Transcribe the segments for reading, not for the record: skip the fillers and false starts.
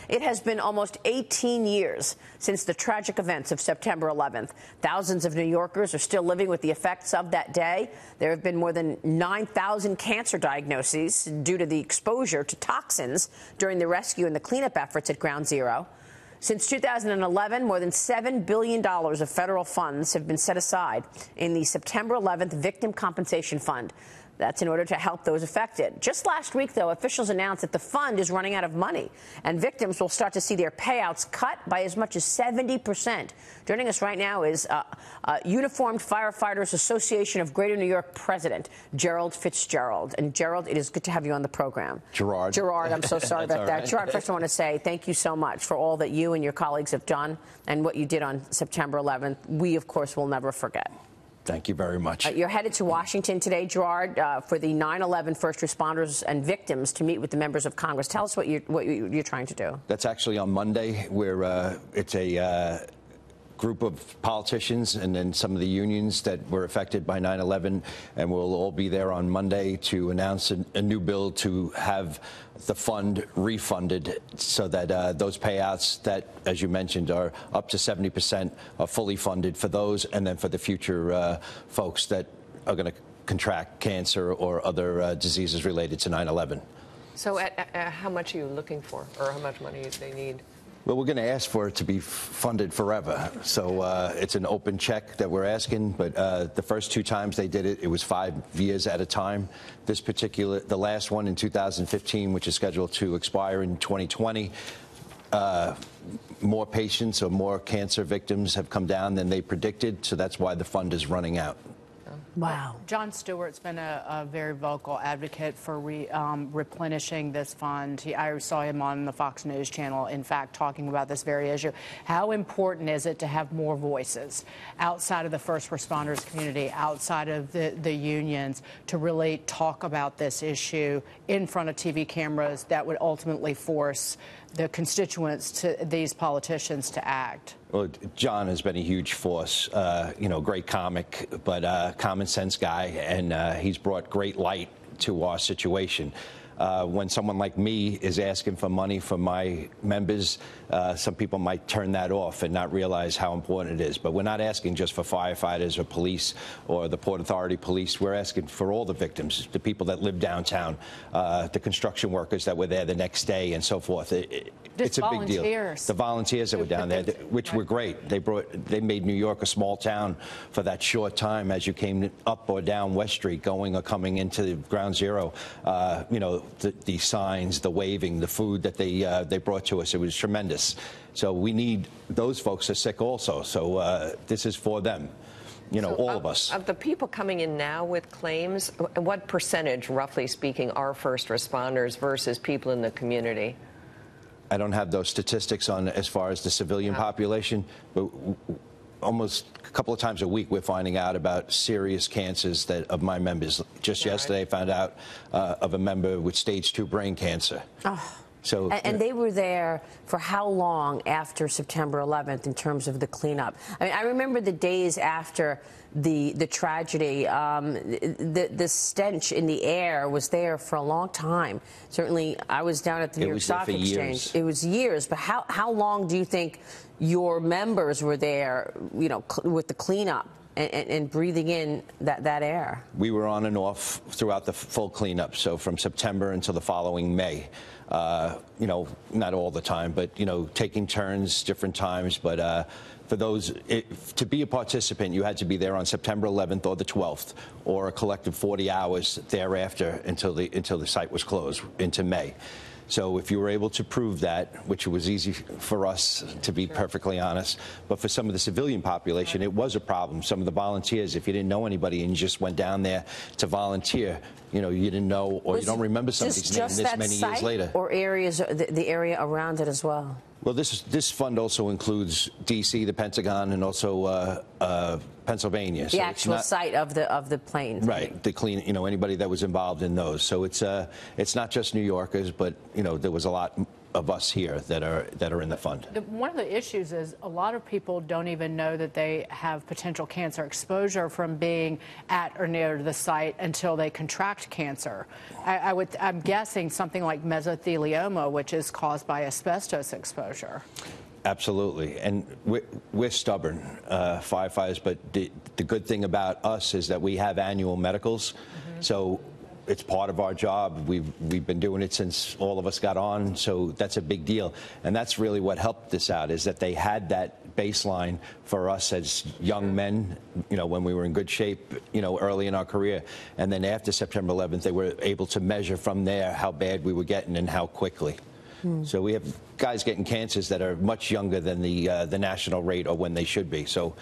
It has been almost 18 years since the tragic events of September 11th. Thousands of New Yorkers are still living with the effects of that day. There have been more than 9,000 cancer diagnoses due to the exposure to toxins during the rescue and the cleanup efforts at Ground Zero. Since 2011, more than $7 billion of federal funds have been set aside in the September 11th Victim Compensation Fund. That's in order to help those affected. Just last week, though, officials announced that the fund is running out of money, and victims will start to see their payouts cut by as much as 70%. Joining us right now is Uniformed Firefighters Association of Greater New York President Gerald Fitzgerald. And Gerald, it is good to have you on the program. Gerard, I'm so sorry about that. Right. Gerard, first I want to say thank you so much for all that you and your colleagues have done and what you did on September 11th. We, of course, will never forget. Thank you very much. You're headed to Washington today, Gerard, for the 9/11 first responders and victims to meet with the members of Congress. Tell us what you're trying to do. That's actually on Monday, where it's a group of politicians and then some of the unions that were affected by 9/11, and we'll all be there on Monday to announce a new bill to have the fund refunded so that those payouts that, as you mentioned, are up to 70% are fully funded for those, and then for the future folks that are going to contract cancer or other diseases related to 9/11. So how much are you looking for, or how much money they need? Well, we're going to ask for it to be funded forever. So it's an open check that we're asking. But the first two times they did it, it was 5 years at a time. The last one in 2015, which is scheduled to expire in 2020, more patients or more cancer victims have come down than they predicted. So that's why the fund is running out. Wow. Jon Stewart's been a very vocal advocate for replenishing this fund. I saw him on the Fox News channel, in fact, talking about this very issue. How important is it to have more voices outside of the first responders community, outside of the unions, to really talk about this issue in front of TV cameras that would ultimately force the constituents to these politicians to act? Well, Jon has been a huge force, great comic, but common sense guy, and he's brought great light to our situation. When someone like me is asking for money from my members, some people might turn that off and not realize how important it is. But we're not asking just for firefighters or police or the Port Authority police. We're asking for all the victims, the people that live downtown, the construction workers that were there the next day and so forth. It's a big deal. The volunteers that were down there, which were great. They made New York a small town for that short time as you came up or down West Street, going or coming into Ground Zero. The signs, the waving, the food that they brought to us, it was tremendous. So we need those folks are sick also. So this is for them. All of us. Of the people coming in now with claims, what percentage, roughly speaking, are first responders versus people in the community? I don't have those statistics on as far as the civilian population, but almost a couple of times a week we're finding out about serious cancers of my members. Just yesterday I found out of a member with stage 2 brain cancer. Oh. So, and they were there for how long after September 11th in terms of the cleanup? I mean, I remember the days after the tragedy. The stench in the air was there for a long time. Certainly, I was down at the New York Stock Exchange. It was years. But how long do you think your members were there, with the cleanup and breathing in that air? We were on and off throughout the full cleanup, so from September until the following May. Not all the time, but, taking turns, different times. But for those, to be a participant, you had to be there on September 11th or the 12th, or a collective 40 hours thereafter until the site was closed into May. So if you were able to prove that, which was easy for us, to be perfectly honest, but for some of the civilian population, it was a problem. Some of the volunteers, if you didn't know anybody and you just went down there to volunteer, you didn't know, or you don't remember somebody's name this many years later. Or areas, the area around it as well? Well, this fund also includes D.C., the Pentagon, and also Pennsylvania. The actual site of the plane. Right. The clean. Anybody that was involved in those. So it's not just New Yorkers, but there was a lot of us here that are in the fund. One of the issues is a lot of people don't even know that they have potential cancer exposure from being at or near the site until they contract cancer. I'm guessing something like mesothelioma, which is caused by asbestos exposure. Absolutely, and we're stubborn firefighters, but the good thing about us is that we have annual medicals, so it's part of our job. We've been doing it since all of us got on, so that's a big deal. And that's really what helped this out, is that they had that baseline for us as young men, when we were in good shape, early in our career. And then after September 11th, they were able to measure from there how bad we were getting and how quickly. So we have guys getting cancers that are much younger than the national rate or when they should be. So,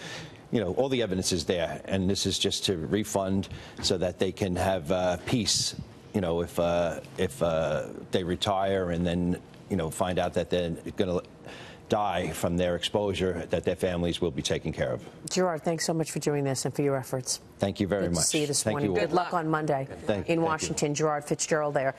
all the evidence is there, and this is just to refund so that they can have peace. If they retire and then find out that they're going to die from their exposure, that their families will be taken care of. Gerard, thanks so much for doing this and for your efforts. Thank you very much. Good to see you this Thank morning. you all. Good luck on Monday in Washington. Gerard Fitzgerald there.